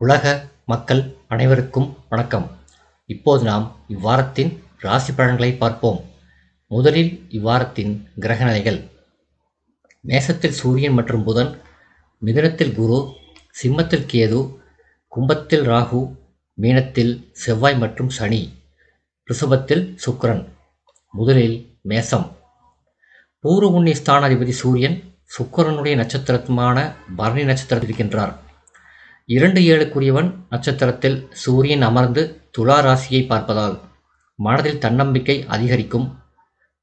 உலக மக்கள் அனைவருக்கும் வணக்கம். இப்போது நாம் இவ்வாரத்தின் ராசி பலன்களை பார்ப்போம். முதலில் இவ்வாரத்தின் கிரகநிலைகள். மேசத்தில் சூரியன் மற்றும் புதன், மிதுனத்தில் குரு, சிம்மத்தில் கேது, கும்பத்தில் ராகு, மீனத்தில் செவ்வாய் மற்றும் சனி, ரிஷபத்தில் சுக்கிரன். முதலில் மேசம். பூர்வ புண்ணிய ஸ்தானாதிபதி சூரியன் சுக்கிரனுடைய நட்சத்திரமான பரணி நட்சத்திரத்தில் இருக்கின்றார். 2-7 நட்சத்திரத்தில் சூரியன் அமர்ந்து துலா ராசியை பார்ப்பதால் மனதில் தன்னம்பிக்கை அதிகரிக்கும்.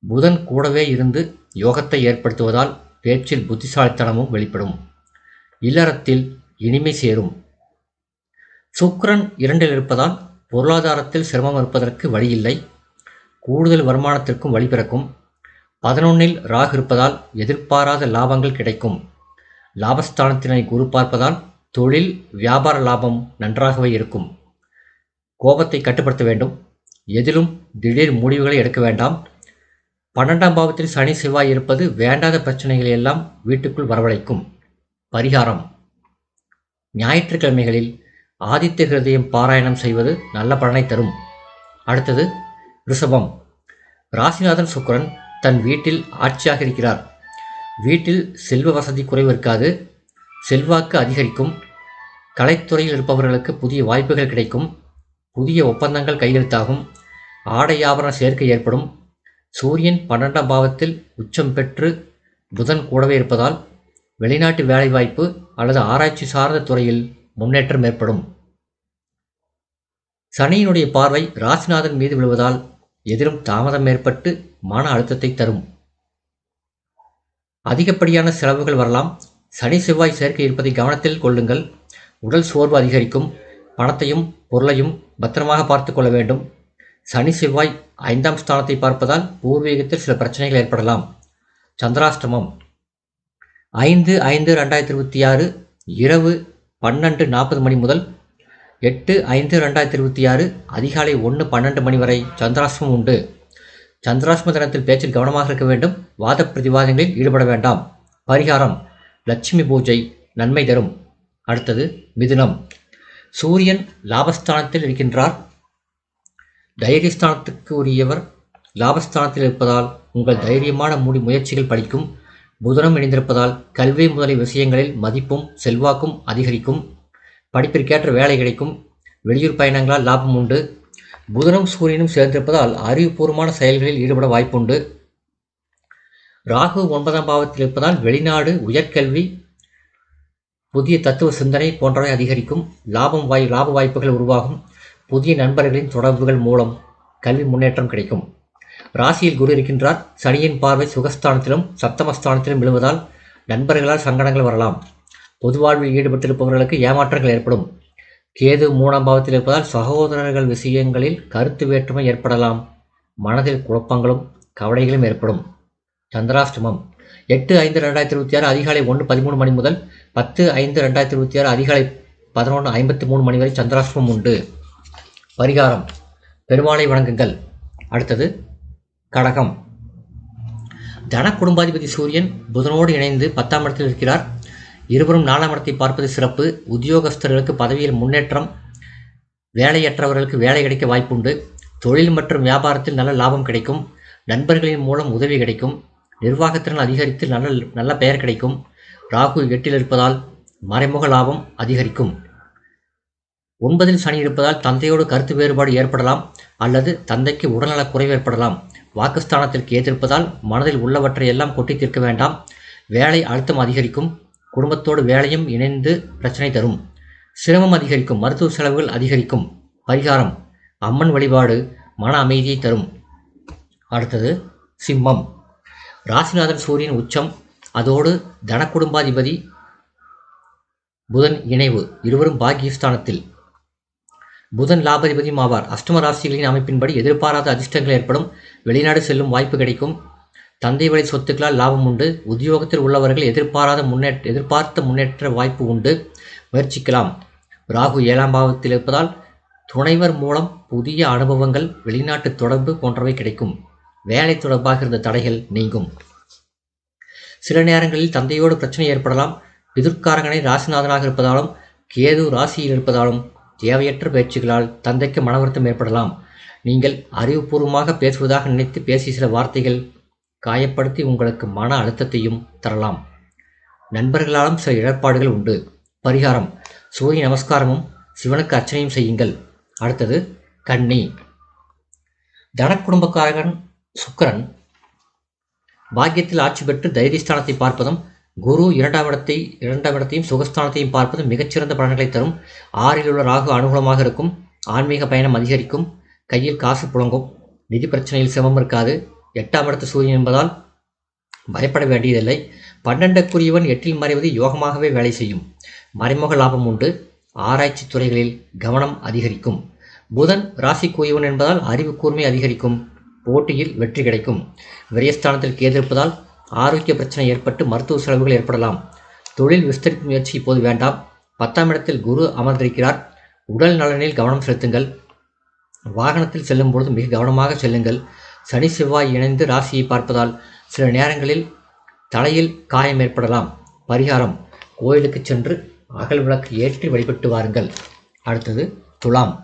புதன் கூடவே இருந்து யோகத்தை ஏற்படுத்துவதால் பேச்சில் புத்திசாலித்தனமும் வெளிப்படும். இல்லறத்தில் இனிமை சேரும். சுக்கிரன் 2 இருப்பதால் பொருளாதாரத்தில் சிரமம் இருப்பதற்கு வழியில்லை. கூடுதல் வருமானத்திற்கும் வழி பிறக்கும். 11 ராகு இருப்பதால் எதிர்பாராத லாபங்கள் கிடைக்கும். லாபஸ்தானத்தினை குரு பார்ப்பதால் தொழில் வியாபார லாபம் நன்றாகவே இருக்கும். கோபத்தை கட்டுப்படுத்த வேண்டும். எதிலும் திடீர் முடிவுகளை எடுக்க வேண்டாம். 12ஆம் பாவத்தில் சனி செவ்வாய் இருப்பது வேண்டாத பிரச்சனைகளை எல்லாம் வீட்டுக்குள் வரவழைக்கும். பரிகாரம்: ஞாயிற்றுக்கிழமைகளில் ஆதித்ய ஹிருதயம் பாராயணம் செய்வது நல்ல பலனை தரும். அடுத்தது ரிஷபம். ராசிநாதன் சுக்கிரன் தன் வீட்டில் ஆட்சியாக இருக்கிறார். வீட்டில் செல்வ வசதி குறைவு இருக்காது. செல்வாக்கு அதிகரிக்கும். கலைத்துறையில் இருப்பவர்களுக்கு புதிய வாய்ப்புகள் கிடைக்கும். புதிய ஒப்பந்தங்கள் கையெழுத்தாகும். ஆடை ஆபரண சேர்க்கை ஏற்படும். சூரியன் 12ஆம் பாவத்தில் உச்சம் பெற்று புதன் கூடவே இருப்பதால் வெளிநாட்டு வேலைவாய்ப்பு அல்லது ஆராய்ச்சி சார்ந்த துறையில் முன்னேற்றம் ஏற்படும். சனியினுடைய பார்வை ராசிநாதன் மீது விழுவதால் எதிலும் தாமதம் ஏற்பட்டு மன அழுத்தத்தை தரும். அதிகப்படியான செலவுகள் வரலாம். சனி செவ்வாய் சேர்க்கை இருப்பதை கவனத்தில் கொள்ளுங்கள். உடல் சோர்வு அதிகரிக்கும். பணத்தையும் பொருளையும் பத்திரமாக பார்த்து கொள்ள வேண்டும். சனி செவ்வாய் 5ஆம் ஸ்தானத்தை பார்ப்பதால் பூர்வீகத்தில் சில பிரச்சனைகள் ஏற்படலாம். சந்திராஷ்டமம் 5/5/2026 இரவு 12:40 மணி முதல் 8/5/2026 அதிகாலை 1:12 மணி வரை சந்திராஷ்டமம் உண்டு. சந்திராஷ்டம தினத்தில் பேச்சில் கவனமாக இருக்க வேண்டும். வாத பிரதிவாதங்களில் ஈடுபட வேண்டாம். பரிகாரம்: லட்சுமி பூஜை நன்மை தரும். அடுத்தது மிதுனம். சூரியன் லாபஸ்தானத்தில் இருக்கின்றார். தைரியஸ்தானத்துக்கு உரியவர் லாபஸ்தானத்தில் இருப்பதால் உங்கள் தைரியமான முயற்சிகள் பலிக்கும். புதனும் இணைந்திருப்பதால் கல்வி முதலிய விஷயங்களில் மதிப்பும் செல்வாக்கும் அதிகரிக்கும். படிப்பிற்கேற்ற வேலை கிடைக்கும். வெளியூர் பயணங்களால் லாபம் உண்டு. புதனும் சூரியனும் சேர்ந்திருப்பதால் அறிவுபூர்வமான செயல்களில் ஈடுபட வாய்ப்புண்டு. ராகு 9ஆம் பாவத்தில் இருப்பதால் வெளிநாடு, உயர்கல்வி, புதிய தத்துவ சிந்தனை போன்றவை அதிகரிக்கும். லாப வாய்ப்புகள் உருவாகும். புதிய நண்பர்களின் தொடர்புகள் மூலம் கல்வி முன்னேற்றம் கிடைக்கும். ராசியில் குரு இருக்கின்றார். சனியின் பார்வை சுகஸ்தானத்திலும் சப்தமஸ்தானத்திலும் விழுவதால் நண்பர்களால் சங்கடங்கள் வரலாம். பொது வாழ்வில் ஈடுபட்டிருப்பவர்களுக்கு ஏமாற்றங்கள் ஏற்படும். கேது 3ஆம் பாவத்தில் இருப்பதால் சகோதரர்கள் விஷயங்களில் கருத்து வேற்றுமை ஏற்படலாம். மனதில் குழப்பங்களும் கவலைகளும் ஏற்படும். சந்திராஷ்டமம் 8/5/2026 அதிகாலை 1:13 மணி முதல் 10/5/2026 அதிகாலை 11:53 மணி வரை சந்திராஷ்டமம் உண்டு. பரிகாரம்: பெருமாளை வணங்குங்கள். அடுத்தது கடகம். தன குடும்பாதிபதி சூரியன் புதனோடு இணைந்து 10ஆம் இடத்தில் இருக்கிறார். இருவரும் 4ஆம் இடத்தை பார்ப்பது சிறப்பு. உத்தியோகஸ்தர்களுக்கு பதவியில் முன்னேற்றம். வேலையற்றவர்களுக்கு வேலை கிடைக்க வாய்ப்புண்டு. தொழில் மற்றும் வியாபாரத்தில் நல்ல லாபம் கிடைக்கும். நண்பர்களின் மூலம் உதவி கிடைக்கும். நிர்வாகத்திறன் அதிகரித்து நல்ல பெயர் கிடைக்கும். ராகு 8 இருப்பதால் மறைமுக லாபம் அதிகரிக்கும். 9 சனி இருப்பதால் தந்தையோடு கருத்து வேறுபாடு ஏற்படலாம் அல்லது தந்தைக்கு உடல்நலக் குறைவு ஏற்படலாம். வாக்குஸ்தானத்தில் கேது இருப்பதால் மனதில் உள்ளவற்றை எல்லாம் கொட்டி தீர்க்க வேண்டாம். வேலை அழுத்தம் அதிகரிக்கும். குடும்பத்தோடு வேலையும் இணைந்து பிரச்சனை தரும். சிரமம் அதிகரிக்கும். மருத்துவ செலவுகள் அதிகரிக்கும். பரிகாரம்: அம்மன் வழிபாடு மன அமைதியை தரும். அடுத்தது சிம்மம். ராசிநாதன் சூரியன் உச்சம். அதோடு தன குடும்பாதிபதி புதன் இணைவு. இருவரும் பாக்கியஸ்தானத்தில். புதன் லாபாதிபதியும் ஆவார். அஷ்டம ராசிகளின் அமைப்பின்படி எதிர்பாராத அதிர்ஷ்டங்கள் ஏற்படும். வெளிநாடு செல்லும் வாய்ப்பு கிடைக்கும். தந்தை வழி சொத்துக்களால் லாபம் உண்டு. உத்தியோகத்தில் உள்ளவர்கள் எதிர்பார்த்த முன்னேற்ற வாய்ப்பு உண்டு. முயற்சிக்கலாம். ராகு 7ஆம் பாவத்தில் இருப்பதால் துணைவர் மூலம் புதிய அனுபவங்கள், வெளிநாட்டு தொடர்பு போன்றவை கிடைக்கும். வேலை தொடர்பாக இருந்த தடைகள் நீங்கும். சில நேரங்களில் தந்தையோடு பிரச்சனை ஏற்படலாம். பிதுர்காரகனை ராசிநாதனாக இருப்பதாலும் கேது ராசியில் இருப்பதாலும் தேவையற்ற பேச்சுகளால் தந்தைக்கு மன வருத்தம் ஏற்படலாம். நீங்கள் அறிவுபூர்வமாக பேசுவதாக நினைத்து பேசிய சில வார்த்தைகள் காயப்படுத்தி உங்களுக்கு மன அழுத்தத்தையும் தரலாம். நண்பர்களாலும் சில இடர்பாடுகள் உண்டு. பரிகாரம்: சூரிய நமஸ்காரமும் சிவனுக்கு அர்ச்சனையும் செய்யுங்கள். அடுத்தது கன்னி. தனக்குடும்பக்காரகன் சுக்கிரன் பாக்கியத்தில் ஆட்சி பெற்று தைரியஸ்தானத்தை பார்ப்பதும் குரு இரண்டாம் இடத்தையும் சுகஸ்தானத்தையும் பார்ப்பதும் மிகச்சிறந்த பலன்களை தரும். 6ல் உள்ள ராகு அனுகூலமாக இருக்கும். ஆன்மீக பயணம் அதிகரிக்கும். கையில் காசு புழங்கும். நிதி பிரச்சனையில் சிரமம் இருக்காது. 8ஆம் இடத்து சூரியன் என்பதால் பயப்பட வேண்டியதில்லை. 12க்குரியவன் 8இல் மறைவது யோகமாகவே வேலை செய்யும். மறைமுக லாபம் உண்டு. ஆராய்ச்சி துறைகளில் கவனம் அதிகரிக்கும். புதன் ராசிக்குரியவன் என்பதால் அறிவு கூர்மை அதிகரிக்கும். போட்டியில் வெற்றி கிடைக்கும். விரயஸ்தானத்தில் கேது இருப்பதால் ஆரோக்கிய பிரச்சனை ஏற்பட்டு மருத்துவ செலவுகள் ஏற்படலாம். தொழில் விஸ்தரிப்பு முயற்சி இப்போது வேண்டாம். 10ஆம் இடத்தில் குரு அமர்ந்திருக்கிறார். உடல் நலனில் கவனம் செலுத்துங்கள். வாகனத்தில் செல்லும் பொழுது மிக கவனமாக செல்லுங்கள். சனி செவ்வாய் இணைந்து ராசியை பார்ப்பதால் சில நேரங்களில் தலையில் காயம் ஏற்படலாம். பரிகாரம்: கோயிலுக்கு சென்று அகல் விளக்கு ஏற்றி வழிபட்டு வாருங்கள். அடுத்தது துலாம்.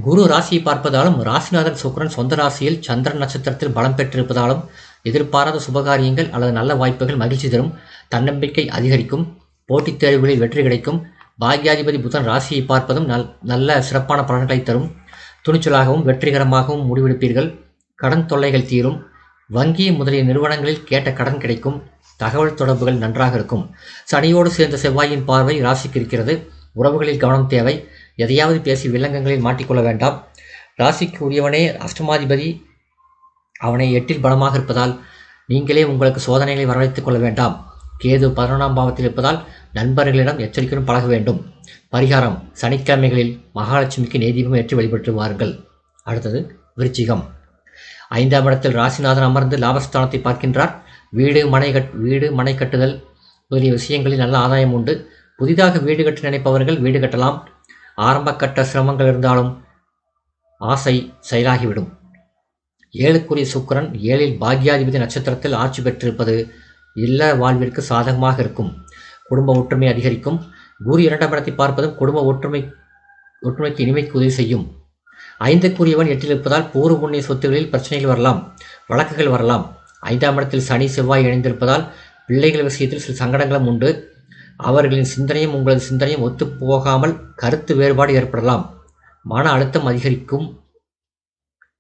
குரு ராசியை பார்ப்பதாலும் ராசிநாதன் சுக்கிரன் சொந்த ராசியில் சந்திரன் நட்சத்திரத்தில் பலம் பெற்றிருப்பதாலும் எதிர்பாராத சுபகாரியங்கள் அல்லது நல்ல வாய்ப்புகள் மகிழ்ச்சி தரும். தன்னம்பிக்கை அதிகரிக்கும். போட்டித் தேர்வுகளில் வெற்றி கிடைக்கும். பாக்யாதிபதி புதன் ராசியை பார்ப்பதும் நல்ல சிறப்பான பலன்களை தரும். துணிச்சலாகவும் வெற்றிகரமாகவும் முடிவெடுப்பீர்கள். கடன் தொல்லைகள் தீரும். வங்கி முதலிய நிறுவனங்களில் கேட்ட கடன் கிடைக்கும். தகவல் தொடர்புகள் நன்றாக இருக்கும். சனியோடு சேர்ந்த செவ்வாயின் பார்வை ராசிக்கு இருக்கிறது. உறவுகளில் கவனம் தேவை. எதையாவது பேசி வில்லங்கங்களில் மாட்டிக்கொள்ள வேண்டாம். ராசிக்கு உரியவனே அஷ்டமாதிபதி, அவனை 8இல் பலமாக இருப்பதால் நீங்களே உங்களுக்கு சோதனைகளை வரவழைத்துக் கொள்ள வேண்டாம். கேது 11ஆம் பாவத்தில் இருப்பதால் நண்பர்களிடம் எச்சரிக்கையுடன் பழக வேண்டும். பரிகாரம்: சனிக்கிழமைகளில் மகாலட்சுமிக்கு நெய்தீபம் ஏற்றி வழிபட்டு வாருங்கள். அடுத்தது விருச்சிகம். 5ஆம் இடத்தில் ராசிநாதன் அமர்ந்து லாபஸ்தானத்தை பார்க்கின்றார். வீடு மனை கட்டுதல் முதலிய விஷயங்களில் நல்ல ஆதாயம் உண்டு. புதிதாக வீடு கட்ட நினைப்பவர்கள் வீடு கட்டலாம். ஆரம்ப கட்ட சிரமங்கள் இருந்தாலும் ஆசை செயலாகிவிடும். 7க்குரிய சுக்கிரன் 7இல் பாக்யாதிபதி நட்சத்திரத்தில் ஆட்சி பெற்றிருப்பது இல்ல வாழ்விற்கு சாதகமாக இருக்கும். குடும்ப ஒற்றுமை அதிகரிக்கும். குரு 2ஆம் இடத்தை பார்ப்பதும் குடும்ப ஒற்றுமைக்கு இனிமைக்கு உதவி செய்யும். 5க்குரியவன் 8இல் இருப்பதால் பூர்வ புண்ணிய சொத்துகளில் பிரச்சனைகள் வரலாம். வழக்குகள் வரலாம். 5ஆம் இடத்தில் சனி செவ்வாய் இணைந்திருப்பதால் பிள்ளைகள் விஷயத்தில் சில சங்கடங்களும் உண்டு. அவர்களின் சிந்தனையும் உங்களது சிந்தனையும் ஒத்து போகாமல் கருத்து வேறுபாடு ஏற்படலாம். மன அழுத்தம் அதிகரிக்கும்.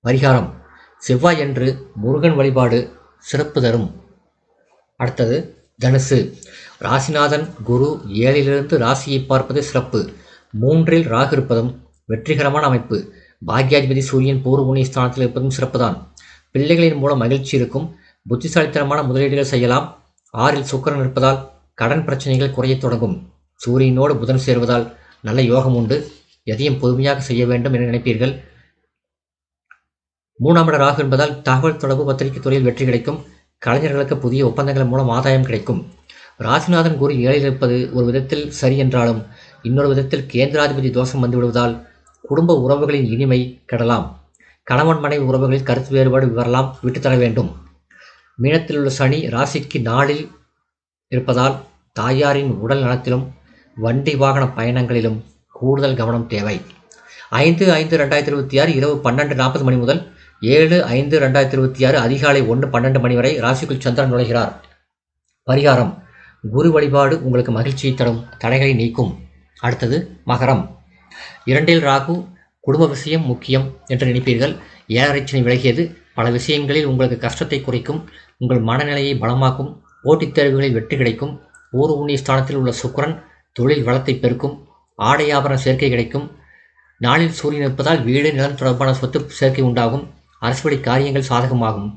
பரிகாரம்: செவ்வாய் என்று முருகன் வழிபாடு சிறப்பு தரும். அடுத்தது தனுசு. ராசிநாதன் குரு 7லிருந்து ராசியை பார்ப்பது சிறப்பு. 3இல் ராகு இருப்பதும் வெற்றிகரமான அமைப்பு. பாக்யாதிபதி சூரியன் பூர்வ புண்ணிய ஸ்தானத்தில் இருப்பதும் சிறப்புதான். பிள்ளைகளின் மூலம் மகிழ்ச்சி இருக்கும். புத்திசாலித்தனமான முதலீடுகள் செய்யலாம். 6இல் சுக்கிரன் இருப்பதால் கடன் பிரச்சனைகள் குறையத் தொடங்கும். சூரியனோடு புதன் சேர்வதால் நல்ல யோகம் உண்டு. எதையும் பொறுமையாக செய்ய வேண்டும் என நினைப்பீர்கள். 3ஆம் இட ராகு என்பதால் தகவல் தொடர்பு பத்திரிகை துறையில் வெற்றி கிடைக்கும். கலைஞர்களுக்கு புதிய ஒப்பந்தங்கள் மூலம் ஆதாயம் கிடைக்கும். ராசிநாதன் குரு 7இல் இருப்பது ஒரு விதத்தில் சரி என்றாலும் இன்னொரு விதத்தில் கேந்திராதிபதி தோஷம் வந்துவிடுவதால் குடும்ப உறவுகளின் இனிமை கெடலாம். கணவன் மனைவி உறவுகளில் கருத்து வேறுபாடு வரலாம். விட்டுத்தர வேண்டும். மீனத்தில் உள்ள சனி ராசிக்கு 4இல் இருப்பதால் தாயாரின் உடல் நலத்திலும் வண்டி வாகன பயணங்களிலும் கூடுதல் கவனம் தேவை. 5/5/2026 இரவு 12:40 மணி முதல் 7/5/2026 அதிகாலை 1:12 மணி வரை ராசிக்குள் சந்திரன் நுழைகிறார். பரிகாரம்: குரு வழிபாடு உங்களுக்கு மகிழ்ச்சியை தரும். தடைகளை நீக்கும். அடுத்தது மகரம். 2இல் ராகு. குடும்ப விஷயம் முக்கியம் என்று நினைப்பீர்கள். 7.5 சனி விலகியது பல விஷயங்களில் உங்களுக்கு கஷ்டத்தை குறைக்கும். உங்கள் மனநிலையை பலமாக்கும். போட்டித் தேர்வுகளில் வெற்றி கிடைக்கும். பூர்வ புண்ணிய ஸ்தானத்தில் உள்ள சுக்கிரன் தொழில் வளத்தை பெருக்கும். ஆடை ஆபரண சேர்க்கை கிடைக்கும். 4இல் சூரியன் இருப்பதால் வீடு நிலம் தொடர்பான சொத்து சேர்க்கை உண்டாகும். அரசுவழி காரியங்கள் சாதகமாகும்.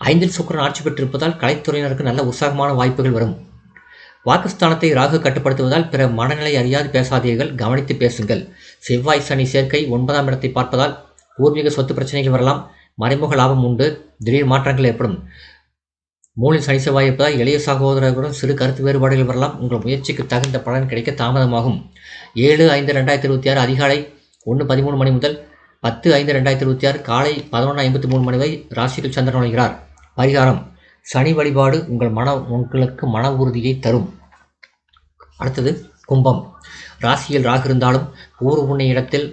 5இல் சுக்கிரன் ஆட்சி பெற்றிருப்பதால் கலைத்துறையினருக்கு நல்ல உற்சாகமான வாய்ப்புகள் வரும். வாக்குஸ்தானத்தை ராகு கட்டுப்படுத்துவதால் பிற மனநிலை அறியாது பேசாதீர்கள். கவனித்து பேசுங்கள். செவ்வாய் சனி சேர்க்கை 9ஆம் இடத்தை பார்ப்பதால் பூர்வீக சொத்து பிரச்சனைகள் வரலாம். மறைமுக லாபம் உண்டு. திடீர் மாற்றங்கள் ஏற்படும். 3இல் சனி செவ்வாய் இருப்பதால் இளைய சகோதரர்களுடன் சிறு கருத்து வேறுபாடுகள் வரலாம். உங்கள் முயற்சிக்கு தகுந்த பலன் கிடைக்க தாமதமாகும். 7/5/2026 அதிகாலை 1:13 மணி முதல் 10/5/2026 காலை 11:53 மணி வரை ராசிக்குள் சந்திரன் நுழைகிறார். பரிகாரம்: சனி வழிபாடு உங்களுக்கு மன உறுதியை தரும். அடுத்தது கும்பம். ராசியில் ராகு இருந்தாலும் பூர்வ புண்ணிய இடத்தில்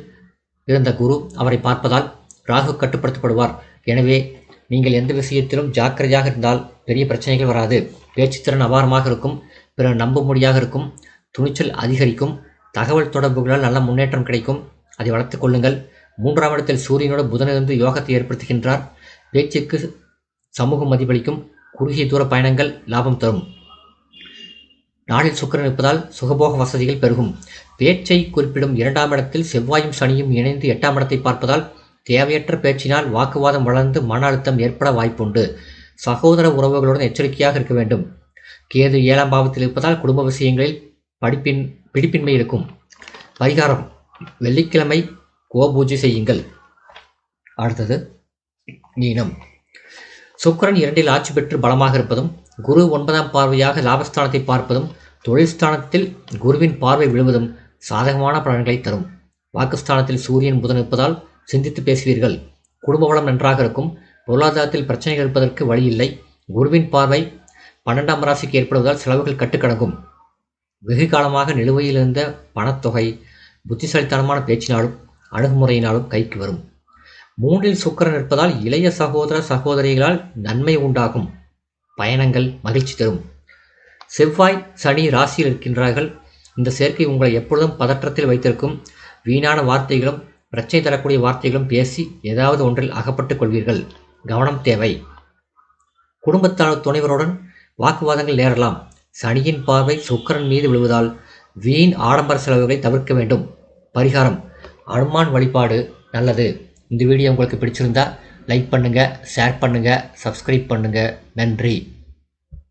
இருந்த குரு அவரை பார்ப்பதால் ராகு கட்டுப்படுத்தப்படுவார். எனவே நீங்கள் எந்த விஷயத்திலும் ஜாக்கிரதையாக இருந்தால் பெரிய பிரச்சனைகள் வராது. பேச்சுத்திறன் அபாரமாக இருக்கும். பிறர் நம்பும்படியாக இருக்கும். துணிச்சல் அதிகரிக்கும். தகவல் தொடர்புகளால் நல்ல முன்னேற்றம் கிடைக்கும். அதை வளர்த்துக் கொள்ளுங்கள். 3ஆம் இடத்தில் சூரியனோடு புதனிலிருந்து யோகத்தை ஏற்படுத்துகின்றார். பேச்சுக்கு சமூக மதிப்பளிக்கும். குறுகிய தூர பயணங்கள் லாபம் தரும். நாளில் சுக்கிரன் இருப்பதால் சுகபோக வசதிகள் பெருகும். பேச்சை குறிப்பிடும் 2ஆம் இடத்தில் செவ்வாயும் சனியும் இணைந்து 8ஆம் இடத்தை பார்ப்பதால் தேவையற்ற பேச்சினால் வாக்குவாதம் வளர்ந்து மன அழுத்தம் ஏற்பட வாய்ப்புண்டு. சகோதர உறவுகளுடன் எச்சரிக்கையாக இருக்க வேண்டும். கேது 7ஆம் பாவத்தில் இருப்பதால் குடும்ப விஷயங்களில் பிடிப்பின்மை இருக்கும். பரிகாரம்: வெள்ளிக்கிழமை கோபூஜை செய்யுங்கள். அடுத்தது மீனம். சுக்கிரன் 2இல் ஆட்சி பெற்று பலமாக இருப்பதும் குரு 9ஆம் பார்வையாக லாபஸ்தானத்தை பார்ப்பதும் தொழில் ஸ்தானத்தில் குருவின் பார்வை விழுவதும் சாதகமான பலன்களை தரும். வாக்குஸ்தானத்தில் சூரியன் புதன் இருப்பதால் சிந்தித்து பேசுவீர்கள். குடும்ப வளம் நன்றாக இருக்கும். பொருளாதாரத்தில் பிரச்சனைகள் இருப்பதற்கு வழியில்லை. குருவின் பார்வை 12ஆம் ராசிக்கு ஏற்படுவதால் செலவுகள் கட்டுக்கடங்கும். வெகு காலமாக நிலுவையில் இருந்த பணத்தொகை புத்திசாலித்தனமான பேச்சினாலும் அணுகுமுறையினாலும் கைக்கு வரும். 3இல் சுக்கிரன் இருப்பதால் இளைய சகோதர சகோதரிகளால் நன்மை உண்டாகும். பயணங்கள் மகிழ்ச்சி தரும். செவ்வாய் சனி ராசியில் இருக்கின்றார்கள். இந்த சேர்க்கை உங்களை எப்பொழுதும் பதற்றத்தில் வைத்திருக்கும். வீணான வார்த்தைகளும் பிரச்சனை தரக்கூடிய வார்த்தைகளும் பேசி ஏதாவது ஒன்றில் அகப்பட்டுக் கொள்வீர்கள். கவனம் தேவை. குடும்பத்தார் துணைவருடன் வாக்குவாதங்கள் நேரலாம். சனியின் பார்வை சுக்கிரன் மீது விழுவதால் வீண் ஆடம்பர செலவுகளை தவிர்க்க வேண்டும். பரிகாரம்: அனுமான் வழிபாடு நல்லது. இந்த வீடியோ உங்களுக்கு பிடிச்சிருந்தா லைக் பண்ணுங்கள், ஷேர் பண்ணுங்கள், சப்ஸ்கிரைப் பண்ணுங்கள். நன்றி.